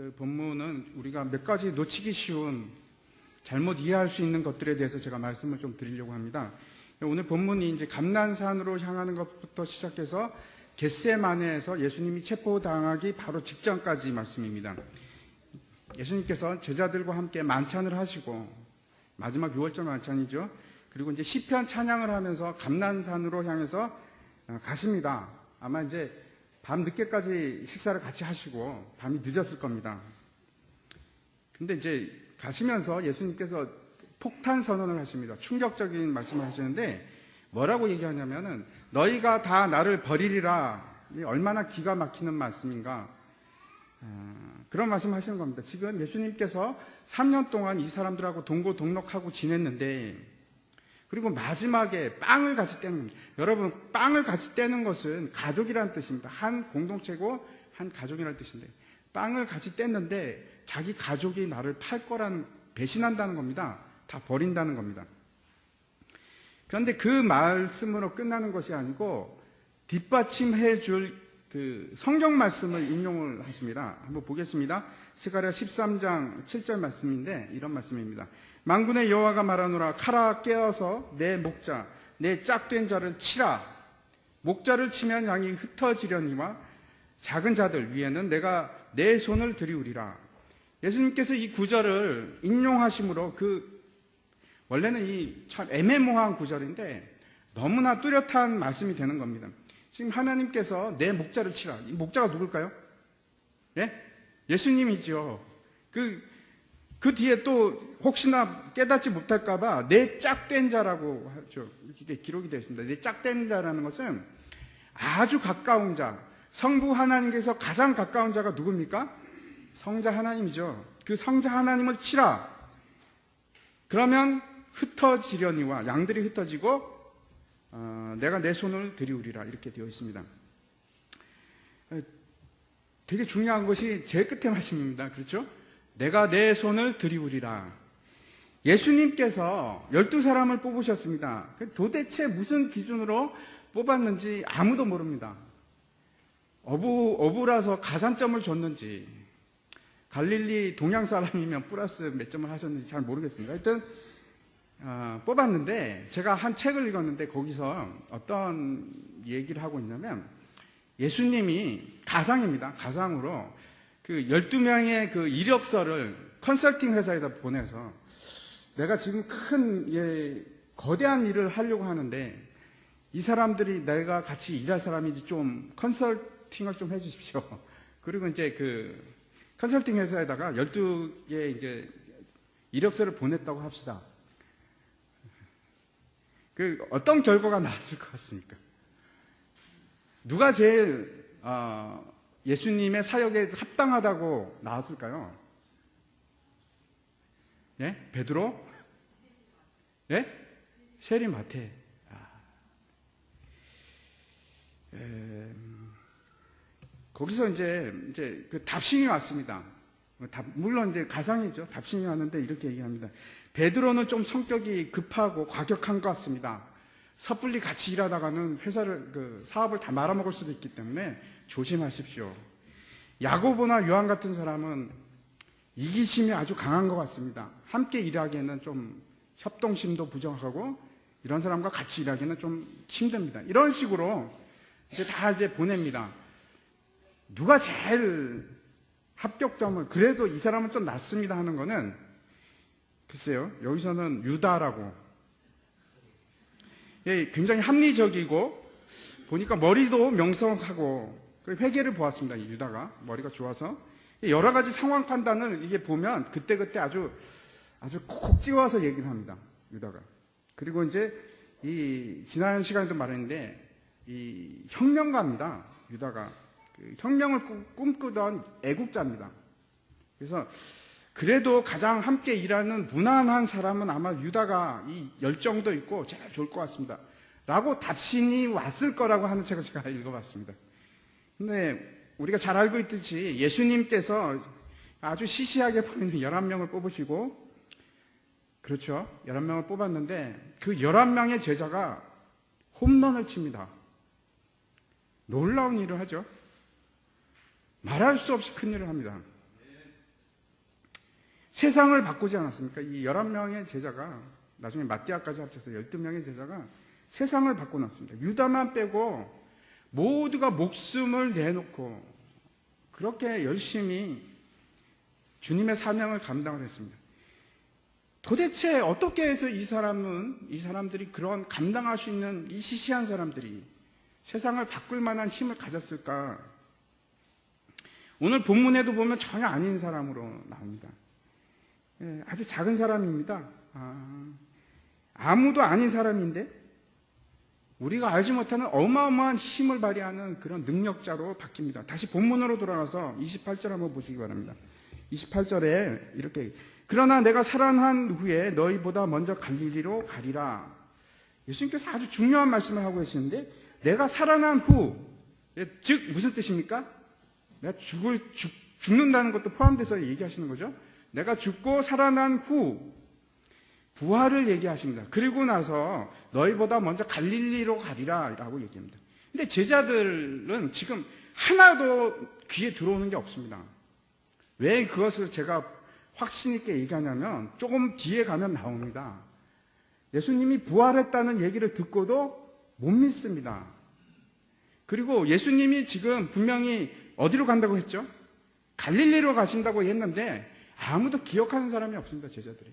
그 본문은 우리가 몇 가지 놓치기 쉬운 잘못 이해할 수 있는 것들에 대해서 제가 말씀을 좀 드리려고 합니다. 오늘 본문이 이제 감난산으로 향하는 것부터 시작해서 겟세마네에서 예수님이 체포당하기 바로 직전까지 말씀입니다. 예수님께서 제자들과 함께 만찬을 하시고 마지막 6월절 만찬이죠. 그리고 이제 시편 찬양을 하면서 감난산으로 향해서 가십니다. 아마 이제 밤 늦게까지 식사를 같이 하시고 밤이 늦었을 겁니다. 근데 이제 가시면서 예수님께서 폭탄 선언을 하십니다. 충격적인 말씀을 하시는데 뭐라고 얘기하냐면은 너희가 다 나를 버리리라. 얼마나 기가 막히는 말씀인가. 그런 말씀 하시는 겁니다. 지금 예수님께서 3년 동안 이 사람들하고 동고동락하고 지냈는데 그리고 마지막에 빵을 같이 떼는 겁니다. 여러분, 빵을 같이 떼는 것은 가족이라는 뜻입니다. 한 공동체고 한 가족이라는 뜻인데 빵을 같이 뗐는데 자기 가족이 나를 팔 거라는 배신한다는 겁니다. 다 버린다는 겁니다. 그런데 그 말씀으로 끝나는 것이 아니고 뒷받침해 줄 그 성경 말씀을 인용을 하십니다. 한번 보겠습니다. 스가랴 13장 7절 말씀인데 이런 말씀입니다. 만군의 여호와가 말하노라 칼아 깨어서 내 목자 내 짝된 자를 치라. 목자를 치면 양이 흩어지려니와 작은 자들 위에는 내가 내 손을 들이우리라. 예수님께서 이 구절을 인용하심으로 원래는 이 참 애매모호한 구절인데 너무나 뚜렷한 말씀이 되는 겁니다. 지금 하나님께서 내 목자를 치라. 이 목자가 누굴까요? 예? 예수님이죠. 그 뒤에 또 혹시나 깨닫지 못할까봐 내 짝된 자라고 하죠. 이렇게 기록이 되어 있습니다. 내 짝된 자라는 것은 아주 가까운 자, 성부 하나님께서 가장 가까운 자가 누굽니까? 성자 하나님이죠. 그 성자 하나님을 치라. 그러면 흩어지려니와 양들이 흩어지고 내가 내 손을 들이우리라 이렇게 되어 있습니다. 되게 중요한 것이 제일 끝에 말씀입니다. 그렇죠? 내가 내 손을 들이우리라. 예수님께서 12사람을 뽑으셨습니다. 도대체 무슨 기준으로 뽑았는지 아무도 모릅니다. 어부라서 가산점을 줬는지 갈릴리 동양 사람이면 플러스 몇 점을 하셨는지 잘 모르겠습니다. 하여튼 뽑았는데 제가 한 책을 읽었는데 거기서 어떤 얘기를 하고 있냐면 예수님이 가상입니다. 가상으로 그 12명의 그 이력서를 컨설팅 회사에다 보내서 내가 지금 거대한 일을 하려고 하는데 이 사람들이 내가 같이 일할 사람인지 좀 컨설팅을 좀 해주십시오. 그리고 이제 그 컨설팅 회사에다가 12개의 이제 이력서를 보냈다고 합시다. 어떤 결과가 나왔을 것 같습니까? 누가 제일 예수님의 사역에 합당하다고 나왔을까요? 예? 베드로? 예? 세리 마태. 거기서 이제 그 답신이 왔습니다. 물론 이제 가상이죠. 답신이 왔는데 이렇게 얘기합니다. 베드로는 좀 성격이 급하고 과격한 것 같습니다. 섣불리 같이 일하다가는 사업을 다 말아먹을 수도 있기 때문에 조심하십시오. 야고보나 요한 같은 사람은 이기심이 아주 강한 것 같습니다. 함께 일하기에는 좀 협동심도 부족하고 이런 사람과 같이 일하기는 좀 힘듭니다. 이런 식으로 이제 보냅니다. 누가 제일 합격점을 그래도 이 사람은 좀 낫습니다 하는 거는 글쎄요, 여기서는 유다라고. 굉장히 합리적이고 보니까 머리도 명석하고 회개를 보았습니다. 이 유다가 머리가 좋아서 여러 가지 상황 판단을 이게 보면 그때 아주 콕콕 찍어서 얘기를 합니다. 유다가. 그리고 이제 이 지난 시간에도 말했는데 이 혁명가입니다. 유다가 혁명을 꿈꾸던 애국자입니다. 그래서 그래도 가장 함께 일하는 무난한 사람은 아마 유다가 이 열정도 있고 제일 좋을 것 같습니다. 라고 답신이 왔을 거라고 하는 책을 제가 읽어봤습니다. 근데 우리가 잘 알고 있듯이 예수님께서 아주 시시하게 보이는 11명을 뽑으시고 그렇죠. 11명을 뽑았는데 그 11명의 제자가 홈런을 칩니다. 놀라운 일을 하죠. 말할 수 없이 큰 일을 합니다. 세상을 바꾸지 않았습니까? 이 11명의 제자가, 나중에 마띠아까지 합쳐서 12명의 제자가 세상을 바꿔놨습니다. 유다만 빼고 모두가 목숨을 내놓고 그렇게 열심히 주님의 사명을 감당을 했습니다. 도대체 어떻게 해서 이 사람들이 그런 감당할 수 있는 이 시시한 사람들이 세상을 바꿀 만한 힘을 가졌을까? 오늘 본문에도 보면 전혀 아닌 사람으로 나옵니다. 아주 작은 사람입니다. 아무도 아닌 사람인데 우리가 알지 못하는 어마어마한 힘을 발휘하는 그런 능력자로 바뀝니다. 다시 본문으로 돌아가서 28절 한번 보시기 바랍니다. 28절에 이렇게, 그러나 내가 살아난 후에 너희보다 먼저 갈릴리로 가리라. 예수님께서 아주 중요한 말씀을 하고 계시는데, 내가 살아난 후, 즉 무슨 뜻입니까? 내가 죽는다는 것도 포함돼서 얘기하시는 거죠. 내가 죽고 살아난 후 부활을 얘기하십니다. 그리고 나서 너희보다 먼저 갈릴리로 가리라 라고 얘기합니다. 근데 제자들은 지금 하나도 귀에 들어오는 게 없습니다. 왜 그것을 제가 확신 있게 얘기하냐면 조금 뒤에 가면 나옵니다. 예수님이 부활했다는 얘기를 듣고도 못 믿습니다. 그리고 예수님이 지금 분명히 어디로 간다고 했죠? 갈릴리로 가신다고 했는데 아무도 기억하는 사람이 없습니다. 제자들이.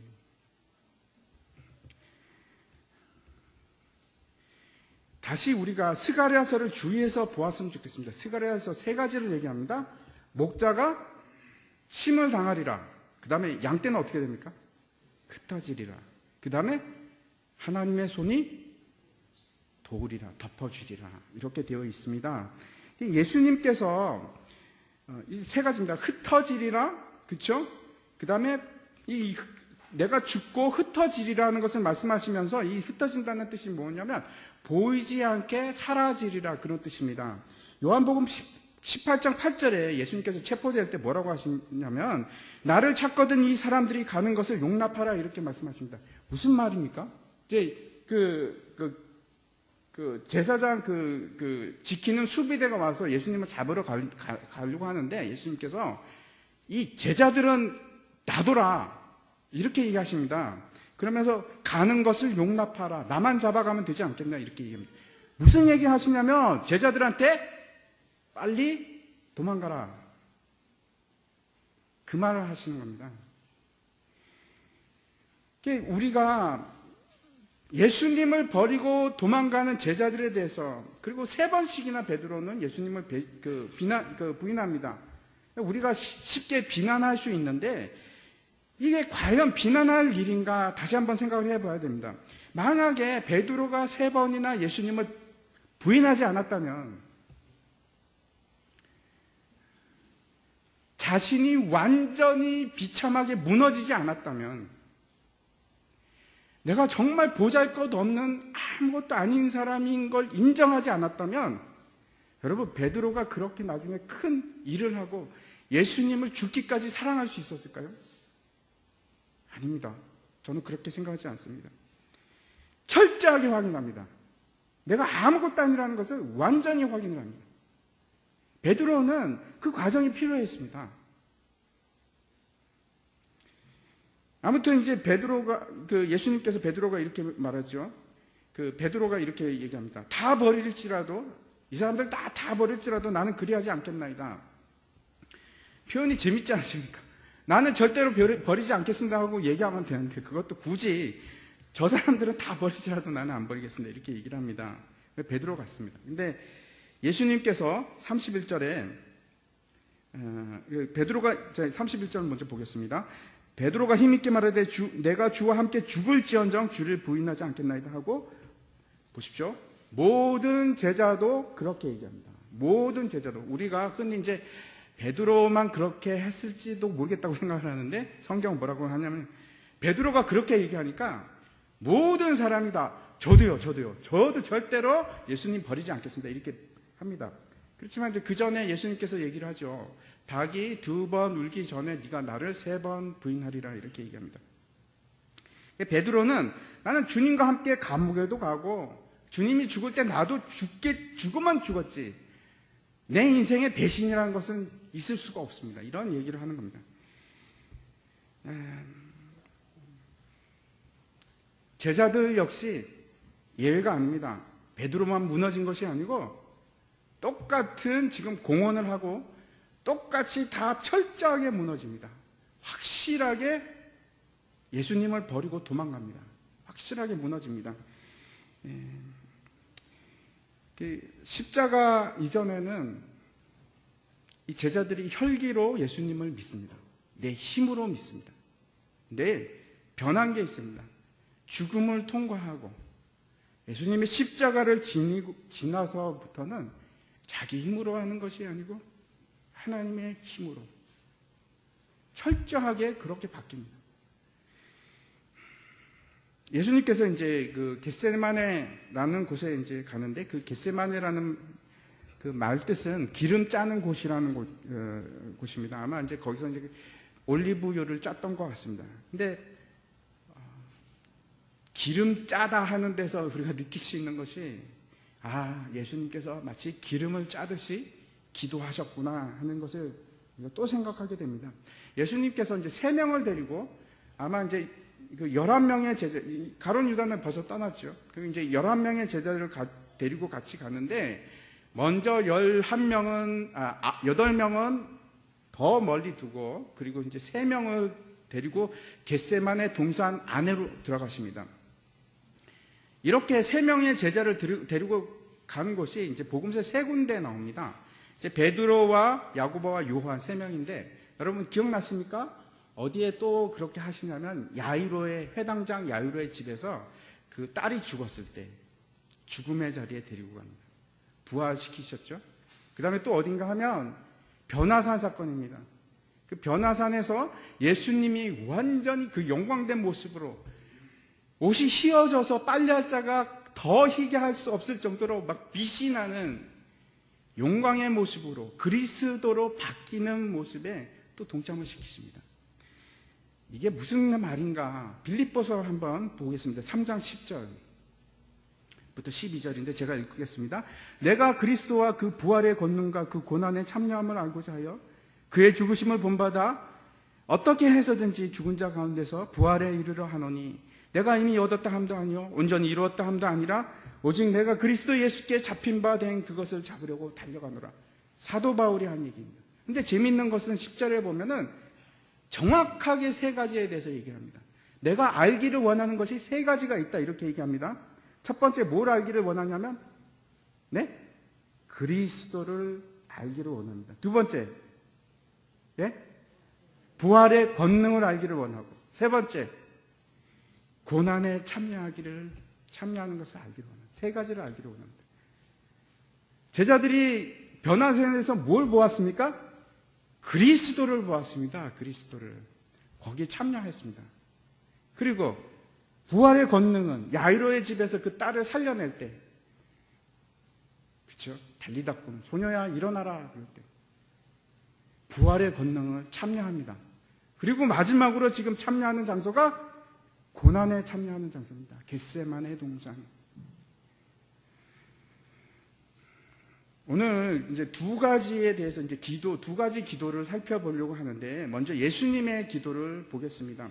다시 우리가 스가랴서를 주의해서 보았으면 좋겠습니다. 스가랴서 3가지를 얘기합니다. 목자가 침을 당하리라. 그 다음에 양떼는 어떻게 됩니까? 흩어지리라. 그 다음에 하나님의 손이 도우리라, 덮어주리라. 이렇게 되어 있습니다. 예수님께서 이 3가지입니다. 흩어지리라, 그렇죠? 그 다음에 내가 죽고 흩어지리라는 것을 말씀하시면서 이 흩어진다는 뜻이 뭐냐면 보이지 않게 사라지리라, 그런 뜻입니다. 요한복음 18장 8절에 예수님께서 체포될 때 뭐라고 하시냐면 나를 찾거든 이 사람들이 가는 것을 용납하라, 이렇게 말씀하십니다. 무슨 말입니까? 이제 제사장 지키는 수비대가 와서 예수님을 잡으러 가려고 하는데 예수님께서 이 제자들은 놔둬라, 이렇게 얘기하십니다. 그러면서 가는 것을 용납하라, 나만 잡아가면 되지 않겠나, 이렇게 얘기합니다. 무슨 얘기 하시냐면 제자들한테 빨리 도망가라, 그 말을 하시는 겁니다. 우리가 예수님을 버리고 도망가는 제자들에 대해서, 그리고 3번씩이나 베드로는 예수님을 부인합니다. 우리가 쉽게 비난할 수 있는데 이게 과연 비난할 일인가 다시 한번 생각을 해봐야 됩니다. 만약에 베드로가 3번이나 예수님을 부인하지 않았다면, 자신이 완전히 비참하게 무너지지 않았다면, 내가 정말 보잘것없는 아무것도 아닌 사람인 걸 인정하지 않았다면, 여러분, 베드로가 그렇게 나중에 큰 일을 하고 예수님을 죽기까지 사랑할 수 있었을까요? 아닙니다. 저는 그렇게 생각하지 않습니다. 철저하게 확인합니다. 내가 아무것도 아니라는 것을 완전히 확인을 합니다. 베드로는 그 과정이 필요했습니다. 아무튼 이제 예수님께서 베드로가 이렇게 말하죠. 베드로가 이렇게 얘기합니다. 다 버릴지라도, 이 사람들 다 버릴지라도 나는 그리하지 않겠나이다. 표현이 재밌지 않습니까? 나는 절대로 버리지 않겠습니다 하고 얘기하면 되는데, 그것도 굳이 저 사람들은 다 버리지라도 나는 안 버리겠습니다, 이렇게 얘기를 합니다. 베드로 같습니다. 근데 예수님께서 31절에 베드로가, 31절 먼저 보겠습니다. 베드로가 힘있게 말하되 내가 주와 함께 죽을지언정 주를 부인하지 않겠나이다 하고, 보십시오. 모든 제자도 그렇게 얘기합니다. 모든 제자도. 우리가 흔히 이제 베드로만 그렇게 했을지도 모르겠다고 생각을 하는데, 성경은 뭐라고 하냐면 베드로가 그렇게 얘기하니까 모든 사람이 다 저도 절대로 예수님 버리지 않겠습니다, 이렇게 합니다. 그렇지만 이제 그 전에 예수님께서 얘기를 하죠. 닭이 2번 울기 전에 네가 나를 3번 부인하리라, 이렇게 얘기합니다. 베드로는 나는 주님과 함께 감옥에도 가고 주님이 죽을 때 나도 죽으면 죽었지, 내 인생의 배신이라는 것은 있을 수가 없습니다, 이런 얘기를 하는 겁니다. 제자들 역시 예외가 아닙니다. 베드로만 무너진 것이 아니고 똑같은 지금 공언을 하고 똑같이 다 철저하게 무너집니다. 확실하게 예수님을 버리고 도망갑니다. 확실하게 무너집니다. 십자가 이전에는 이 제자들이 혈기로 예수님을 믿습니다. 내 힘으로 믿습니다. 근데 변한 게 있습니다. 죽음을 통과하고 예수님의 십자가를 지나서부터는 자기 힘으로 하는 것이 아니고 하나님의 힘으로 철저하게 그렇게 바뀝니다. 예수님께서 이제 그 겟세마네라는 곳에 이제 가는데, 그 겟세마네라는 그 말 뜻은 기름 짜는 곳이라는 곳입니다. 아마 이제 거기서 이제 올리브유를 짰던 것 같습니다. 근데 기름 짜다 하는 데서 우리가 느낄 수 있는 것이, 예수님께서 마치 기름을 짜듯이 기도하셨구나 하는 것을 우리가 또 생각하게 됩니다. 예수님께서 이제 3명을 데리고 아마 이제 그 11명의 제자, 가룟 유다는 벌써 떠났죠. 그리고 이제 11명의 제자들을 데리고 같이 가는데, 먼저 11명은, 8명은 더 멀리 두고, 그리고 이제 3명을 데리고 겟세마네 동산 안으로 들어가십니다. 이렇게 3명의 제자를 데리고 가는 곳이 이제 복음서 3군데 나옵니다. 이제 베드로와 야고보와 요한 3명인데, 여러분 기억나십니까? 어디에 또 그렇게 하시냐면, 야이로의 회당장 야이로의 집에서 그 딸이 죽었을 때 죽음의 자리에 데리고 갑니다. 부활시키셨죠. 그 다음에 또 어딘가 하면 변화산 사건입니다. 그 변화산에서 예수님이 완전히 그 영광된 모습으로, 옷이 휘어져서 빨래할 자가 더 희게 할 수 없을 정도로 막 빛이 나는 영광의 모습으로, 그리스도로 바뀌는 모습에 또 동참을 시키십니다. 이게 무슨 말인가? 빌립보서 한번 보겠습니다. 3장 10절부터 12절인데 제가 읽겠습니다. 내가 그리스도와 그 부활의 권능과 그 고난의 참여함을 알고자 하여 그의 죽으심을 본받아 어떻게 해서든지 죽은 자 가운데서 부활에 이르려 하노니, 내가 이미 얻었다 함도 아니요 온전히 이루었다 함도 아니라 오직 내가 그리스도 예수께 잡힌 바 된 그것을 잡으려고 달려가노라. 사도 바울이 한 얘기입니다. 근데 재미있는 것은 10절에 보면은 정확하게 3가지에 대해서 얘기합니다. 내가 알기를 원하는 것이 3가지가 있다, 이렇게 얘기합니다. 첫 번째, 뭘 알기를 원하냐면, 그리스도를 알기를 원합니다. 두 번째, 부활의 권능을 알기를 원하고, 세 번째, 고난에 참여하는 것을 알기를 원합니다. 3가지를 알기를 원합니다. 제자들이 변화산에서 뭘 보았습니까? 그리스도를 보았습니다. 그리스도를. 거기에 참여했습니다. 그리고 부활의 권능은 야이로의 집에서 그 딸을 살려낼 때, 그렇죠? 달리다 꿈, 소녀야 일어나라 그럴 때 부활의 권능을 참여합니다. 그리고 마지막으로 지금 참여하는 장소가 고난에 참여하는 장소입니다. 겟세마네 동산. 오늘 이제 2가지에 대해서 이제 두 가지 기도를 살펴보려고 하는데, 먼저 예수님의 기도를 보겠습니다.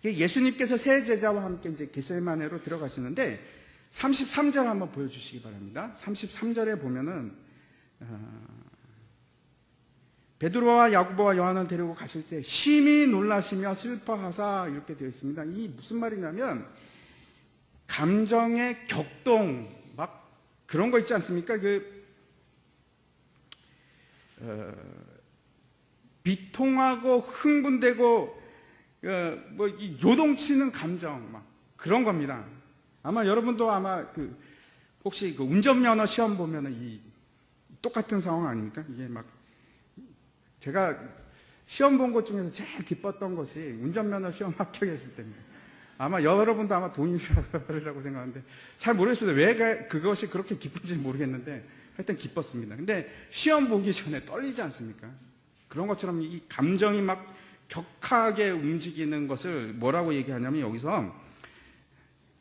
예수님께서 세 제자와 함께 이제 겟세마네로 들어가시는데, 33절 한번 보여주시기 바랍니다. 33절에 보면은, 베드로와 야고보와 요한을 데리고 가실 때 심히 놀라시며 슬퍼하사, 이렇게 되어 있습니다. 이 무슨 말이냐면, 감정의 격동, 막 그런 거 있지 않습니까? 비통하고 흥분되고 요동치는 감정, 막 그런 겁니다. 아마 여러분도 혹시 운전면허 시험 보면은 이 똑같은 상황 아닙니까? 이게 막, 제가 시험 본 것 중에서 제일 기뻤던 것이 운전면허 시험 합격했을 때입니다. 아마 여러분도 아마 동의하리라고 생각하는데, 잘 모르겠습니다. 왜 그것이 그렇게 기쁜지 모르겠는데 하여튼 기뻤습니다. 근데 시험 보기 전에 떨리지 않습니까? 그런 것처럼 이 감정이 막 격하게 움직이는 것을 뭐라고 얘기하냐면, 여기서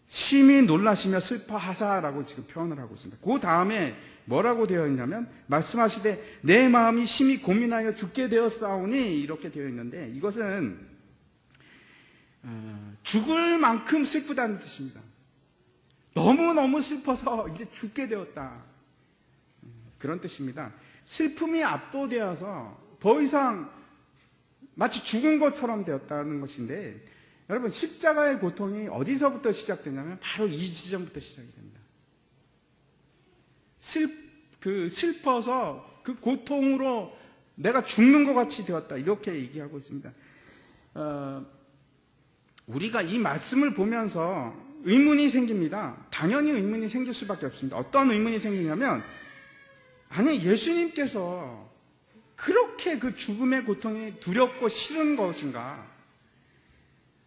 심히 놀라시며 슬퍼하사라고 지금 표현을 하고 있습니다. 그 다음에 뭐라고 되어 있냐면, 말씀하시되 내 마음이 심히 고민하여 죽게 되었사오니, 이렇게 되어 있는데, 이것은 죽을 만큼 슬프다는 뜻입니다. 너무너무 슬퍼서 이제 죽게 되었다. 그런 뜻입니다. 슬픔이 압도되어서 더 이상 마치 죽은 것처럼 되었다는 것인데, 여러분, 십자가의 고통이 어디서부터 시작되냐면 바로 이 지점부터 시작이 됩니다. 슬퍼서 그 고통으로 내가 죽는 것 같이 되었다, 이렇게 얘기하고 있습니다. 우리가 이 말씀을 보면서 의문이 생깁니다. 당연히 의문이 생길 수밖에 없습니다. 어떤 의문이 생기냐면, 아니, 예수님께서 그렇게 그 죽음의 고통이 두렵고 싫은 것인가?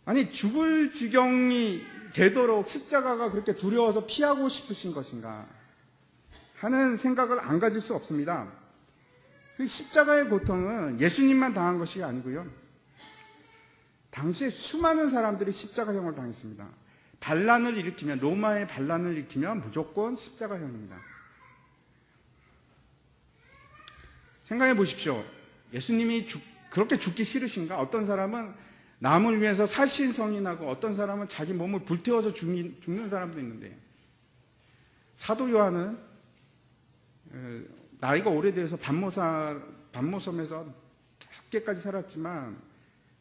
아니, 죽을 지경이 되도록 십자가가 그렇게 두려워서 피하고 싶으신 것인가? 하는 생각을 안 가질 수 없습니다. 그 십자가의 고통은 예수님만 당한 것이 아니고요, 당시에 수많은 사람들이 십자가형을 당했습니다. 반란을 일으키면, 로마의 반란을 일으키면 무조건 십자가형입니다. 생각해 보십시오. 예수님이 그렇게 죽기 싫으신가? 어떤 사람은 남을 위해서 살신성인하고, 어떤 사람은 자기 몸을 불태워서 죽는 사람도 있는데, 사도 요한은 나이가 오래돼서 반모섬에서 학계까지 살았지만,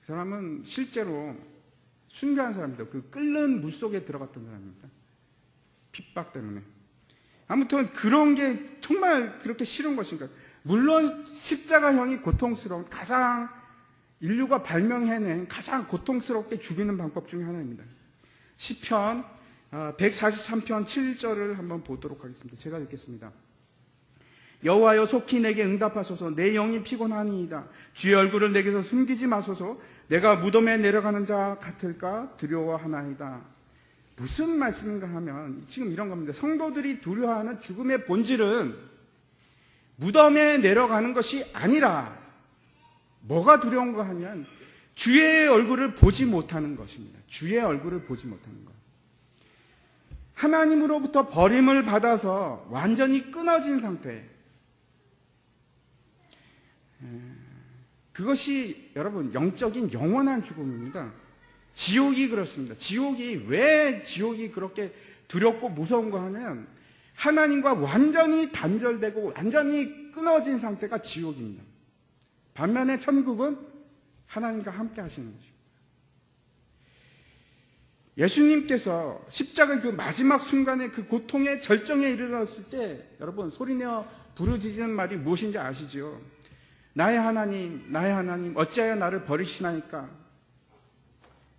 그 사람은 실제로 순교한 사람입니다. 그 끓는 물속에 들어갔던 사람입니다. 핍박 때문에. 아무튼 그런 게 정말 그렇게 싫은 것인가? 물론 십자가형이 고통스러운, 가장 인류가 발명해낸 가장 고통스럽게 죽이는 방법 중에 하나입니다. 시편 143편 7절을 한번 보도록 하겠습니다. 제가 읽겠습니다. 여호와여, 속히 내게 응답하소서. 내 영이 피곤하니이다. 주의 얼굴을 내게서 숨기지 마소서. 내가 무덤에 내려가는 자 같을까 두려워하나이다. 무슨 말씀인가 하면 지금 이런 겁니다. 성도들이 두려워하는 죽음의 본질은 무덤에 내려가는 것이 아니라, 뭐가 두려운가 하면 주의 얼굴을 보지 못하는 것입니다. 주의 얼굴을 보지 못하는 것. 하나님으로부터 버림을 받아서 완전히 끊어진 상태. 그것이 여러분 영적인 영원한 죽음입니다. 지옥이 그렇습니다. 왜 지옥이 그렇게 두렵고 무서운가 하면, 하나님과 완전히 단절되고 완전히 끊어진 상태가 지옥입니다. 반면에 천국은 하나님과 함께 하시는 것입니다. 예수님께서 십자가의 그 마지막 순간에 그 고통의 절정에 이르렀을 때, 여러분 소리내어 부르짖는 말이 무엇인지 아시죠? 나의 하나님, 어찌하여 나를 버리시나이까?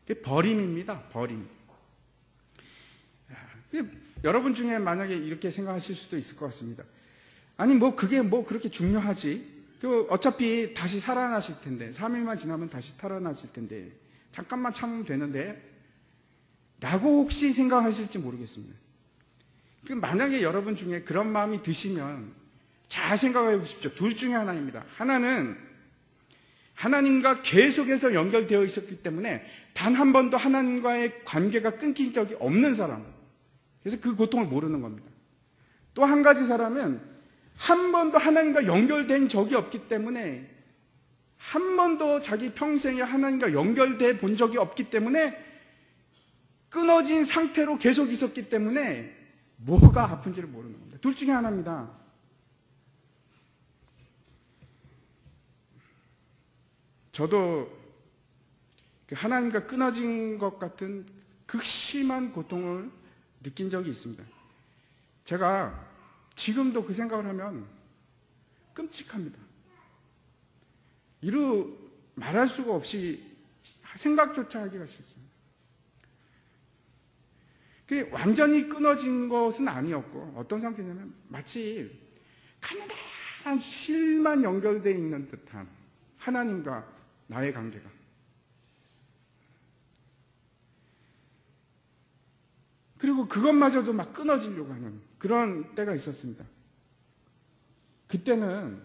그게 버림입니다. 버림. 여러분 중에 만약에 이렇게 생각하실 수도 있을 것 같습니다. 아니, 그게 그렇게 중요하지? 어차피 다시 살아나실 텐데, 3일만 지나면 다시 살아나실 텐데, 잠깐만 참으면 되는데, 라고 혹시 생각하실지 모르겠습니다. 만약에 여러분 중에 그런 마음이 드시면 잘 생각해 보십시오. 둘 중에 하나입니다. 하나는 하나님과 계속해서 연결되어 있었기 때문에 단 한 번도 하나님과의 관계가 끊긴 적이 없는 사람. 그래서 그 고통을 모르는 겁니다. 또 한 가지 사람은 한 번도 하나님과 연결된 적이 없기 때문에, 한 번도 자기 평생에 하나님과 연결돼 본 적이 없기 때문에, 끊어진 상태로 계속 있었기 때문에 뭐가 아픈지를 모르는 겁니다. 둘 중에 하나입니다. 저도 하나님과 끊어진 것 같은 극심한 고통을 느낀 적이 있습니다. 제가 지금도 그 생각을 하면 끔찍합니다. 이루 말할 수가 없이 생각조차 하기가 싫습니다. 그게 완전히 끊어진 것은 아니었고, 어떤 상태냐면 마치 가난한 실만 연결되어 있는 듯한 하나님과 나의 관계가. 그리고 그것마저도 막 끊어지려고 하는 그런 때가 있었습니다. 그때는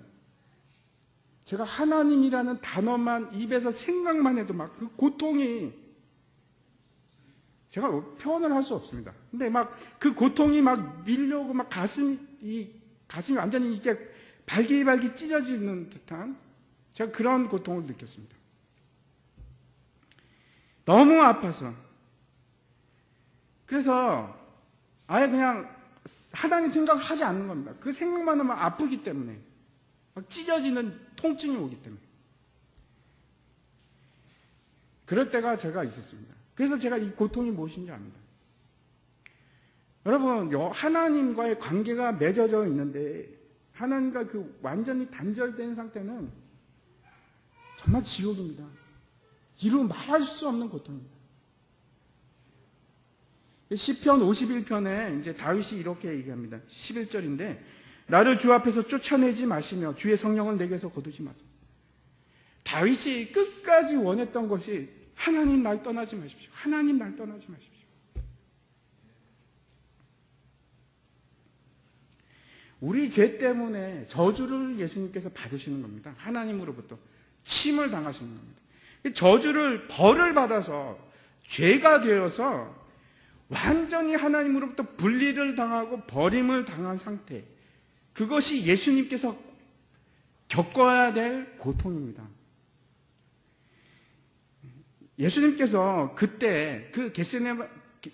제가 하나님이라는 단어만 입에서 생각만 해도 막 그 고통이, 제가 표현을 할 수 없습니다. 근데 막 그 고통이 막 밀려오고 막 가슴이 완전히 이게 발기발기 찢어지는 듯한, 제가 그런 고통을 느꼈습니다. 너무 아파서. 그래서 아예 그냥 하나님 생각을 하지 않는 겁니다. 그 생각만 하면 아프기 때문에. 막 찢어지는 통증이 오기 때문에. 그럴 때가 제가 있었습니다. 그래서 제가 이 고통이 무엇인지 압니다. 여러분, 하나님과의 관계가 맺어져 있는데 하나님과 그 완전히 단절된 상태는 정말 지옥입니다. 이루 말할 수 없는 고통입니다. 시편 51편에 이제 다윗이 이렇게 얘기합니다. 11절인데 나를 주 앞에서 쫓아내지 마시며 주의 성령을 내게서 거두지 마소서. 다윗이 끝까지 원했던 것이 하나님 날 떠나지 마십시오. 하나님 날 떠나지 마십시오. 우리 죄 때문에 저주를 예수님께서 받으시는 겁니다. 하나님으로부터 침을 당하시는 겁니다. 저주를 벌을 받아서 죄가 되어서 완전히 하나님으로부터 분리를 당하고 버림을 당한 상태, 그것이 예수님께서 겪어야 될 고통입니다. 예수님께서 그때 그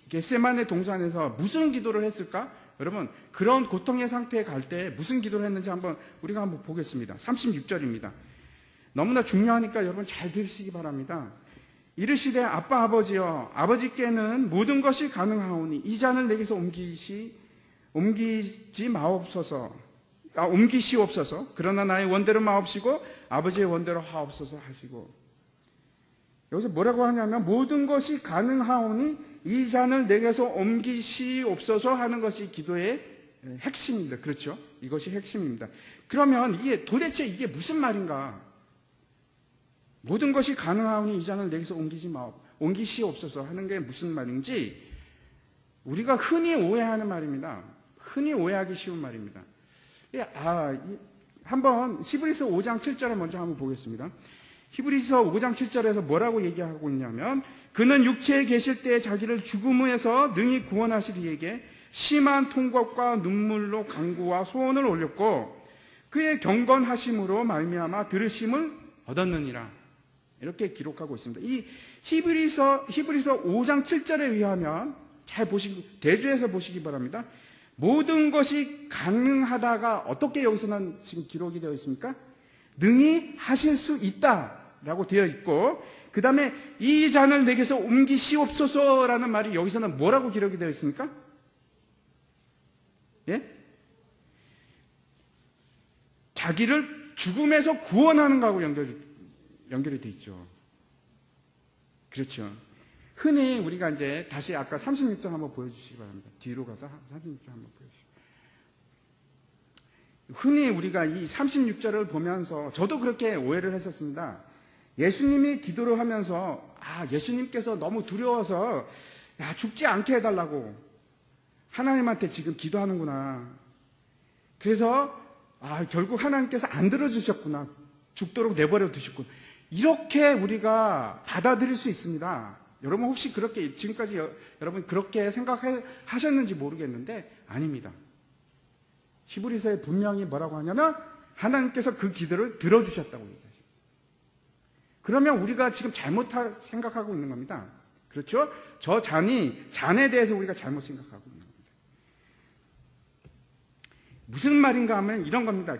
겟세마네 동산에서 무슨 기도를 했을까? 여러분, 그런 고통의 상태에 갈 때 무슨 기도를 했는지 우리가 한번 보겠습니다. 36절입니다. 너무나 중요하니까 여러분 잘 들으시기 바랍니다. 이르시되 아빠 아버지여, 아버지께는 모든 것이 가능하오니 이 잔을 내게서 옮기시옵소서. 그러나 나의 원대로 마옵시고 아버지의 원대로 하옵소서 하시고. 여기서 뭐라고 하냐면 모든 것이 가능하오니 이 잔을 내게서 옮기시옵소서 하는 것이 기도의 핵심입니다. 그렇죠? 이것이 핵심입니다. 그러면 도대체 이게 무슨 말인가? 모든 것이 가능하오니 이 잔을 내게서 옮기시옵소서 하는 게 무슨 말인지 우리가 흔히 오해하는 말입니다. 흔히 오해하기 쉬운 말입니다. 한번 히브리서 5장 7절을 먼저 한번 보겠습니다. 히브리서 5장 7절에서 뭐라고 얘기하고 있냐면 그는 육체에 계실 때 자기를 죽음에서 능히 구원하시리 이에게 심한 통곡과 눈물로 간구와 소원을 올렸고 그의 경건하심으로 말미암아 들으심을 얻었느니라. 이렇게 기록하고 있습니다. 이 히브리서 5장 7절에 의하면 잘 보시고 대주에서 보시기 바랍니다. 모든 것이 가능하다가 어떻게 여기서는 지금 기록이 되어 있습니까? 능히 하실 수 있다라고 되어 있고 그 다음에 이 잔을 내게서 옮기시옵소서라는 말이 여기서는 뭐라고 기록이 되어 있습니까? 예? 자기를 죽음에서 구원하는 거하고 연결이 돼 있죠. 그렇죠. 흔히 우리가 이제 다시 아까 36장 한번 보여주시기 바랍니다. 뒤로 가서 36장 한번 보여주시기. 흔히 우리가 이 36절을 보면서 저도 그렇게 오해를 했었습니다. 예수님이 기도를 하면서 예수님께서 너무 두려워서 죽지 않게 해달라고 하나님한테 지금 기도하는구나. 그래서 결국 하나님께서 안 들어주셨구나. 죽도록 내버려 두셨구나. 이렇게 우리가 받아들일 수 있습니다. 여러분 혹시 그렇게 지금까지 여러분 그렇게 생각하셨는지 모르겠는데 아닙니다. 히브리서에 분명히 뭐라고 하냐면 하나님께서 그 기도를 들어주셨다고 얘기하죠. 그러면 우리가 지금 잘못 생각하고 있는 겁니다. 그렇죠? 저 잔에 대해서 우리가 잘못 생각하고 있는 겁니다. 무슨 말인가 하면 이런 겁니다.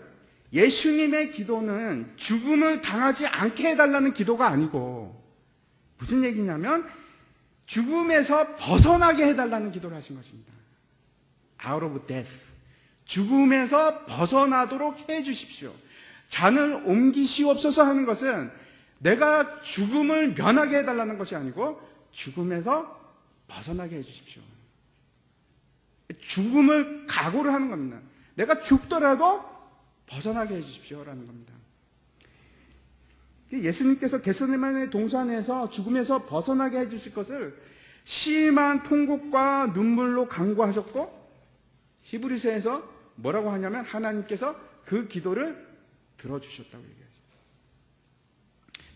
예수님의 기도는 죽음을 당하지 않게 해달라는 기도가 아니고 무슨 얘기냐면 죽음에서 벗어나게 해달라는 기도를 하신 것입니다. Out of death. 죽음에서 벗어나도록 해주십시오. 잔을 옮기시옵소서 하는 것은 내가 죽음을 면하게 해달라는 것이 아니고 죽음에서 벗어나게 해주십시오. 죽음을 각오를 하는 겁니다. 내가 죽더라도 벗어나게 해주십시오라는 겁니다. 예수님께서 겟세마네 동산에서 죽음에서 벗어나게 해주실 것을 심한 통곡과 눈물로 간구하셨고 히브리서에서 뭐라고 하냐면 하나님께서 그 기도를 들어주셨다고 얘기하죠.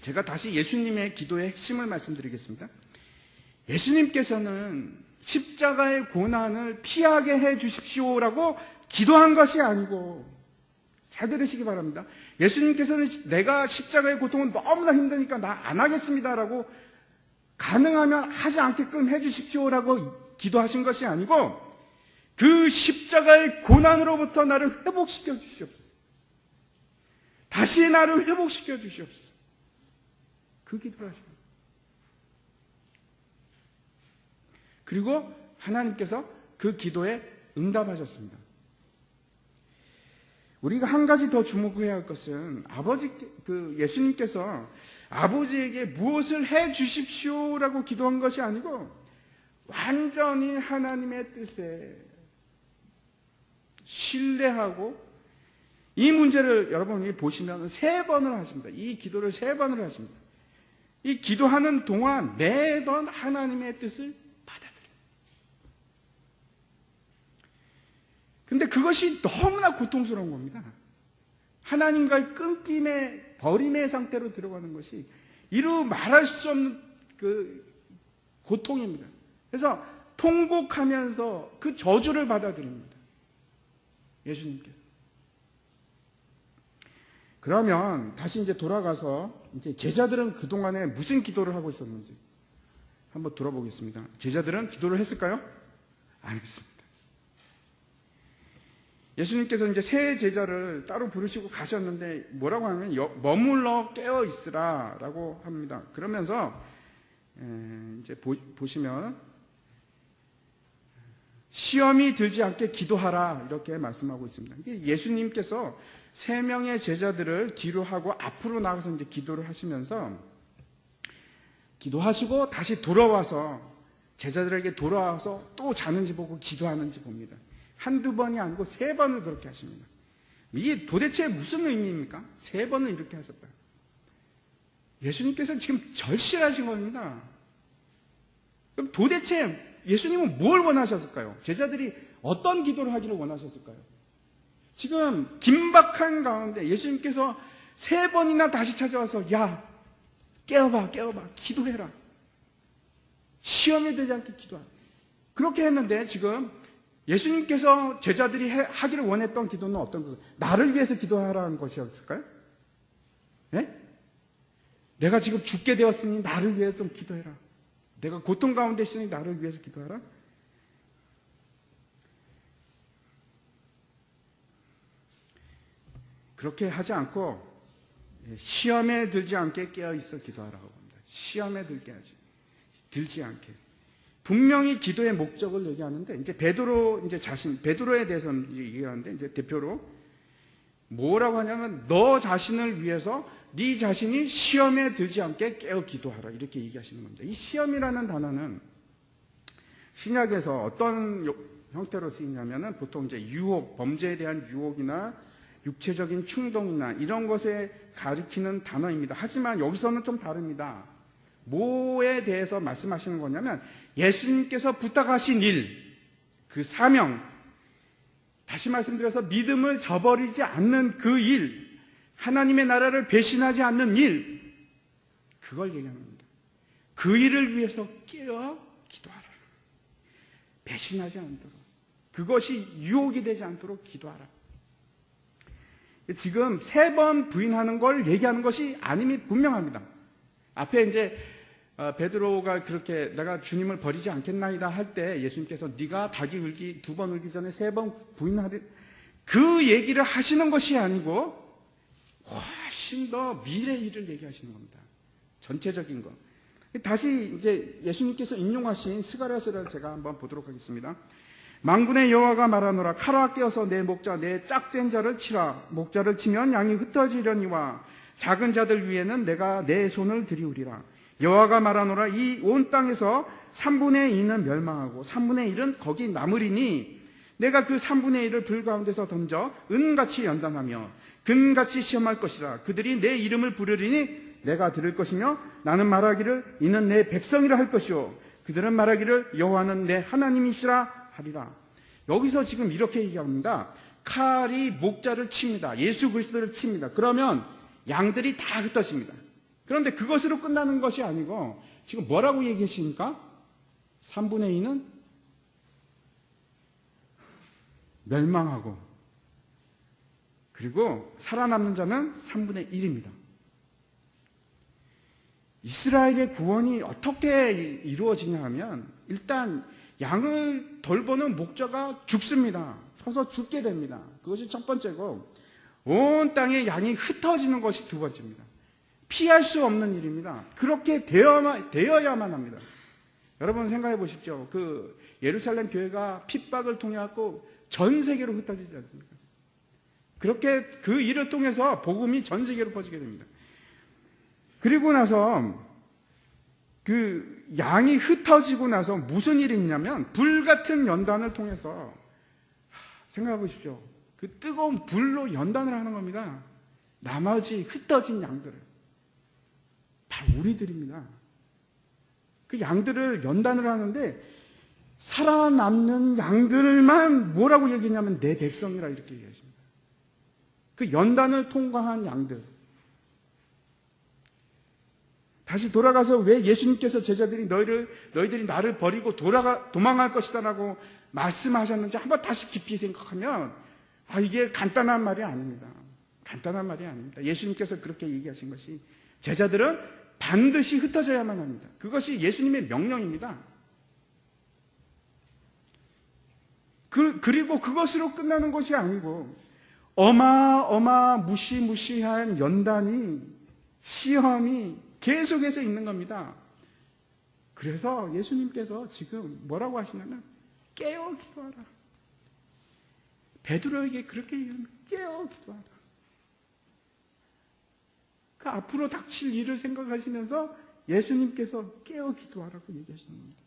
제가 다시 예수님의 기도의 핵심을 말씀드리겠습니다. 예수님께서는 십자가의 고난을 피하게 해주십시오라고 기도한 것이 아니고 잘 들으시기 바랍니다. 예수님께서는 내가 십자가의 고통은 너무나 힘드니까 나 안 하겠습니다라고 가능하면 하지 않게끔 해주십시오라고 기도하신 것이 아니고 그 십자가의 고난으로부터 나를 회복시켜 주시옵소서. 다시 나를 회복시켜 주시옵소서. 그 기도를 하시고 그리고 하나님께서 그 기도에 응답하셨습니다. 우리가 한 가지 더 주목해야 할 것은 예수님께서 아버지에게 무엇을 해 주십시오라고 기도한 것이 아니고 완전히 하나님의 뜻에 신뢰하고 이 문제를 여러분이 보시면 3번을 하십니다. 이 기도를 3번을 하십니다. 이 기도하는 동안 매번 하나님의 뜻을 받아들여요. 근데 그것이 너무나 고통스러운 겁니다. 하나님과의 끊김의 버림의 상태로 들어가는 것이 이루 말할 수 없는 그 고통입니다. 그래서 통곡하면서 그 저주를 받아들입니다. 예수님께서. 그러면 다시 이제 돌아가서 이제 제자들은 그동안에 무슨 기도를 하고 있었는지 한번 돌아보겠습니다. 제자들은 기도를 했을까요? 안 했습니다. 예수님께서 이제 세 제자를 따로 부르시고 가셨는데 뭐라고 하면 머물러 깨어 있으라 라고 합니다. 그러면서 이제 보시면 시험이 들지 않게 기도하라 이렇게 말씀하고 있습니다. 예수님께서 3명의 제자들을 뒤로 하고 앞으로 나가서 이제 기도를 하시면서 기도하시고 다시 돌아와서 제자들에게 돌아와서 또 자는지 보고 기도하는지 봅니다. 한두 번이 아니고 3번을 그렇게 하십니다. 이게 도대체 무슨 의미입니까? 3번을 이렇게 하셨다. 예수님께서는 지금 절실하신 겁니다. 그럼 도대체 예수님은 뭘 원하셨을까요? 제자들이 어떤 기도를 하기를 원하셨을까요? 지금 긴박한 가운데 예수님께서 3번이나 다시 찾아와서 야 깨어봐 기도해라. 시험에 들지 않게 기도하라. 그렇게 했는데 지금 예수님께서 제자들이 하기를 원했던 기도는 어떤 거예요? 나를 위해서 기도하라는 것이었을까요? 네? 내가 지금 죽게 되었으니 나를 위해서 좀 기도해라. 내가 고통 가운데 있으니 나를 위해서 기도하라. 그렇게 하지 않고 시험에 들지 않게 깨어있어 기도하라고 합니다. 시험에 들지 않게. 분명히 기도의 목적을 얘기하는데 이제 베드로에 대해서 얘기하는데 이제 대표로 뭐라고 하냐면 너 자신을 위해서 네 자신이 시험에 들지 않게 깨어 기도하라 이렇게 얘기하시는 겁니다. 이 시험이라는 단어는 신약에서 어떤 형태로 쓰이냐면은 보통 이제 유혹, 범죄에 대한 유혹이나 육체적인 충동이나 이런 것에 가리키는 단어입니다. 하지만 여기서는 좀 다릅니다. 뭐에 대해서 말씀하시는 거냐면 예수님께서 부탁하신 일, 그 사명, 다시 말씀드려서 믿음을 저버리지 않는 그 일, 하나님의 나라를 배신하지 않는 일, 그걸 얘기하는 겁니다. 그 일을 위해서 깨어 기도하라. 배신하지 않도록, 그것이 유혹이 되지 않도록 기도하라. 지금 3번 부인하는 걸 얘기하는 것이 아님이 분명합니다. 앞에 이제 베드로가 그렇게 내가 주님을 버리지 않겠나이다 할 때 예수님께서 네가 닭이 2번 울기 전에 3번 부인하리, 그 얘기를 하시는 것이 아니고 훨씬 더 미래 일을 얘기하시는 겁니다. 전체적인 거. 다시 이제 예수님께서 인용하신 스가랴서를 제가 한번 보도록 하겠습니다. 만군의 여호와가 말하노라. 칼아 깨어서 내 목자 내 짝된 자를 치라. 목자를 치면 양이 흩어지려니와 작은 자들 위에는 내가 내 손을 들이우리라. 여호와가 말하노라. 이 온 땅에서 3분의 2는 멸망하고 3분의 1은 거기 남으리니 내가 그 3분의 1을 불 가운데서 던져 은같이 연단하며 금같이 시험할 것이라. 그들이 내 이름을 부르리니 내가 들을 것이며 나는 말하기를 이는 내 백성이라 할 것이요 그들은 말하기를 여호와는 내 하나님이시라 하리라. 여기서 지금 이렇게 얘기합니다. 칼이 목자를 칩니다. 예수 그리스도를 칩니다. 그러면 양들이 다 흩어집니다. 그런데 그것으로 끝나는 것이 아니고 지금 뭐라고 얘기하십니까? 3분의 2는 멸망하고 그리고 살아남는 자는 3분의 1입니다. 이스라엘의 구원이 어떻게 이루어지냐 하면 일단 양을 돌보는 목자가 죽습니다. 서서 죽게 됩니다. 그것이 첫 번째고, 온 땅에 양이 흩어지는 것이 두 번째입니다. 피할 수 없는 일입니다. 그렇게 되어야만 합니다. 여러분 생각해 보십시오. 그 예루살렘 교회가 핍박을 통해 갖고 전 세계로 흩어지지 않습니까? 그렇게 그 일을 통해서 복음이 전 세계로 퍼지게 됩니다. 그리고 나서 그 양이 흩어지고 나서 무슨 일이 있냐면 불같은 연단을 통해서 생각해 보십시오. 그 뜨거운 불로 연단을 하는 겁니다. 나머지 흩어진 양들을. 바로 우리들입니다. 그 양들을 연단을 하는데 살아남는 양들만 뭐라고 얘기했냐면 내 백성이라 이렇게 얘기하십니다. 그 연단을 통과한 양들. 다시 돌아가서 왜 예수님께서 제자들이 너희들이 나를 버리고 도망갈 것이다라고 말씀하셨는지 한번 다시 깊이 생각하면 이게 간단한 말이 아닙니다. 간단한 말이 아닙니다. 예수님께서 그렇게 얘기하신 것이 제자들은 반드시 흩어져야만 합니다. 그것이 예수님의 명령입니다. 그리고 그것으로 끝나는 것이 아니고 무시무시한 연단이, 시험이 계속해서 있는 겁니다. 그래서 예수님께서 지금 뭐라고 하시냐면 깨어 기도하라. 베드로에게 그렇게 얘기합니다. 깨어 기도하라. 그 앞으로 닥칠 일을 생각하시면서 예수님께서 깨어 기도하라고 얘기하시는 겁니다.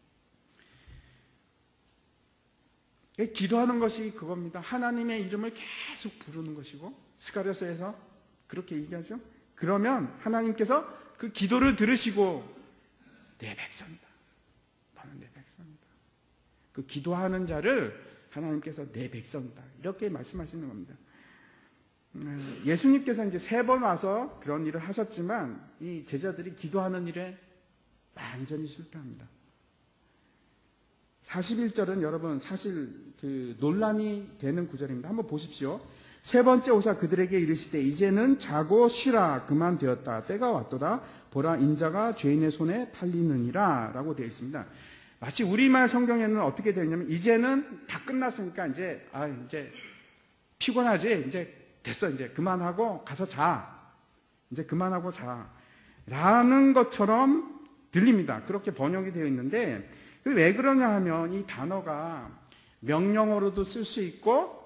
기도하는 것이 그겁니다. 하나님의 이름을 계속 부르는 것이고, 스가랴서에서 그렇게 얘기하죠. 그러면 하나님께서 그 기도를 들으시고 내 백성이다. 너는 내 백성이다. 그 기도하는 자를 하나님께서 내 백성이다. 이렇게 말씀하시는 겁니다. 예수님께서 이제 3번 와서 그런 일을 하셨지만 이 제자들이 기도하는 일에 완전히 실패합니다. 41절은 여러분 사실 그 논란이 되는 구절입니다. 한번 보십시오. 3번째 오사 그들에게 이르시되 이제는 자고 쉬라 그만 되었다. 때가 왔도다. 보라 인자가 죄인의 손에 팔리느니라 라고 되어 있습니다. 마치 우리말 성경에는 어떻게 되어 있냐면 이제는 다 끝났으니까 이제 피곤하지? 이제 됐어. 이제 그만하고 가서 자. 이제 그만하고 자. 라는 것처럼 들립니다. 그렇게 번역이 되어 있는데 왜 그러냐 하면 이 단어가 명령어로도 쓸 수 있고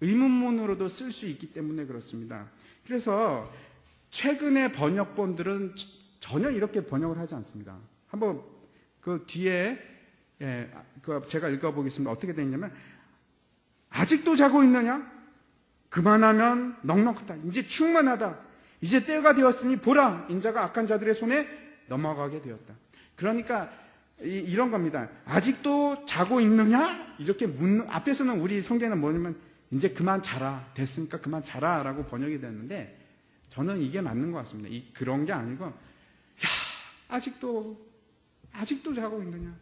의문문으로도 쓸 수 있기 때문에 그렇습니다. 그래서 최근의 번역본들은 전혀 이렇게 번역을 하지 않습니다. 한번 그 뒤에 제가 읽어보겠습니다. 어떻게 되어 있냐면 아직도 자고 있느냐? 그만하면 넉넉하다. 이제 충만하다. 이제 때가 되었으니 보라 인자가 악한 자들의 손에 넘어가게 되었다. 그러니까 이런 겁니다. 아직도 자고 있느냐? 이렇게 묻는, 앞에서는 우리 성경에는 뭐냐면 이제 그만 자라. 됐으니까 그만 자라 라고 번역이 됐는데 저는 이게 맞는 것 같습니다. 그런 게 아니고 아직도 자고 있느냐?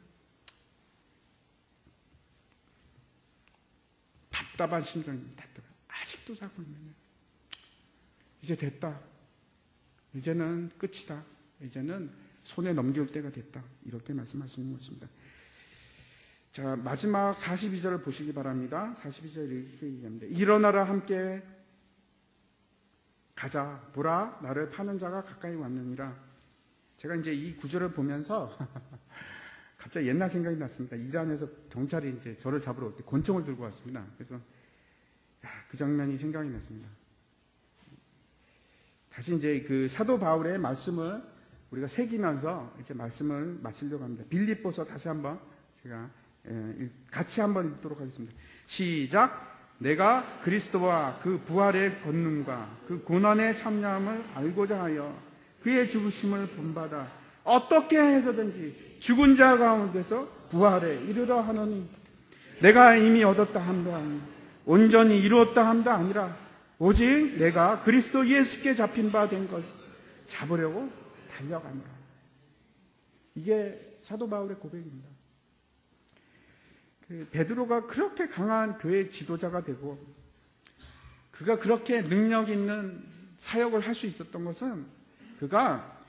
답답한 심정입니다. 아직도 자고 있느냐? 이제 됐다. 이제는 끝이다. 이제는 손에 넘길 때가 됐다. 이렇게 말씀하시는 것입니다. 자, 마지막 42절을 보시기 바랍니다. 42절 이렇게 얘기합니다. 일어나라 함께 가자. 보라 나를 파는 자가 가까이 왔느니라. 제가 이제 이 구절을 보면서 갑자기 옛날 생각이 났습니다. 이란에서 경찰이 이제 저를 잡으러 올 때 권총을 들고 왔습니다. 그래서 그 장면이 생각이 났습니다. 다시 이제 그 사도 바울의 말씀을 우리가 새기면서 이제 말씀을 마치려고 합니다. 빌립보서 다시 한번 제가 같이 한번 읽도록 하겠습니다. 시작. 내가 그리스도와 그 부활의 권능과 그 고난의 참여함을 알고자 하여 그의 죽으심을 본받아 어떻게 해서든지 죽은 자 가운데서 부활에 이르러 하노니 내가 이미 얻었다 함도 아니라 온전히 이루었다 함도 아니라 오직 내가 그리스도 예수께 잡힌 바 된 것을 잡으려고 달려가노라. 이게 사도 바울의 고백입니다. 베드로가 그렇게 강한 교회 지도자가 되고 그가 그렇게 능력 있는 사역을 할 수 있었던 것은 그가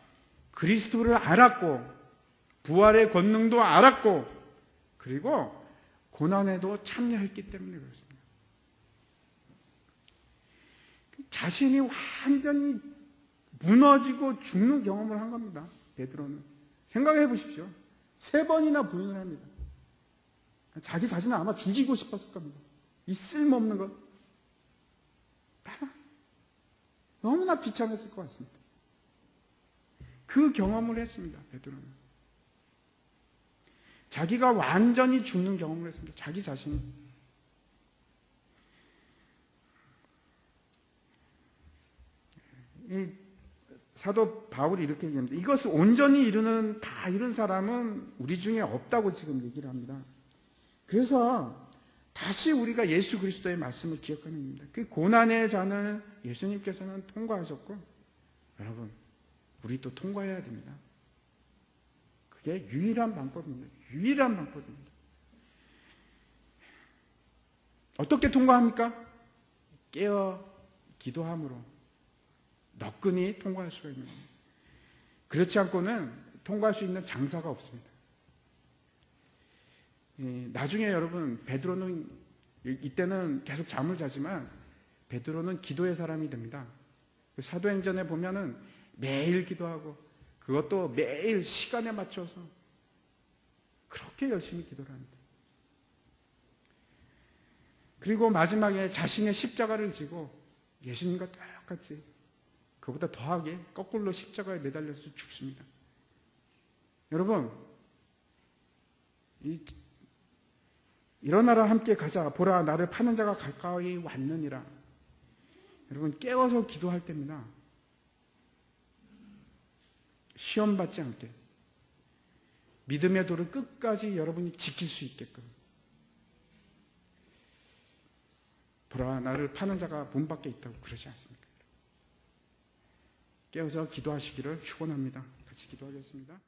그리스도를 알았고 부활의 권능도 알았고 그리고 고난에도 참여했기 때문에 그렇습니다. 자신이 완전히 무너지고 죽는 경험을 한 겁니다. 베드로는. 생각해 보십시오. 3번이나 부인을 합니다. 자기 자신을 아마 죽이고 싶었을 겁니다. 이 쓸모없는 것. 너무나 비참했을 것 같습니다. 그 경험을 했습니다. 베드로는. 자기가 완전히 죽는 경험을 했습니다. 자기 자신이. 이 사도 바울이 이렇게 얘기합니다. 이것을 온전히 이루는 다 이룬 사람은 우리 중에 없다고 지금 얘기를 합니다. 그래서 다시 우리가 예수 그리스도의 말씀을 기억하는 겁니다. 그 고난의 잔을 예수님께서는 통과하셨고 여러분 우리 또 통과해야 됩니다. 그게 유일한 방법입니다. 유일한 방법입니다. 어떻게 통과합니까? 깨어 기도함으로 너끈히 통과할 수가 있는 겁니다. 그렇지 않고는 통과할 수 있는 장사가 없습니다. 나중에 여러분 베드로는 이때는 계속 잠을 자지만 베드로는 기도의 사람이 됩니다. 사도행전에 보면은 매일 기도하고 그것도 매일 시간에 맞춰서 그렇게 열심히 기도를 합니다. 그리고 마지막에 자신의 십자가를 지고 예수님과 똑같이 그보다 더하게 거꾸로 십자가에 매달려서 죽습니다. 여러분 일어나라 함께 가자. 보라 나를 파는 자가 가까이 왔느니라. 여러분 깨워서 기도할 때입니다. 시험 받지 않게 믿음의 도를 끝까지 여러분이 지킬 수 있게끔. 보라 나를 파는 자가 문 밖에 있다고 그러지 않습니까? 깨워서 기도하시기를 축원합니다. 같이 기도하겠습니다.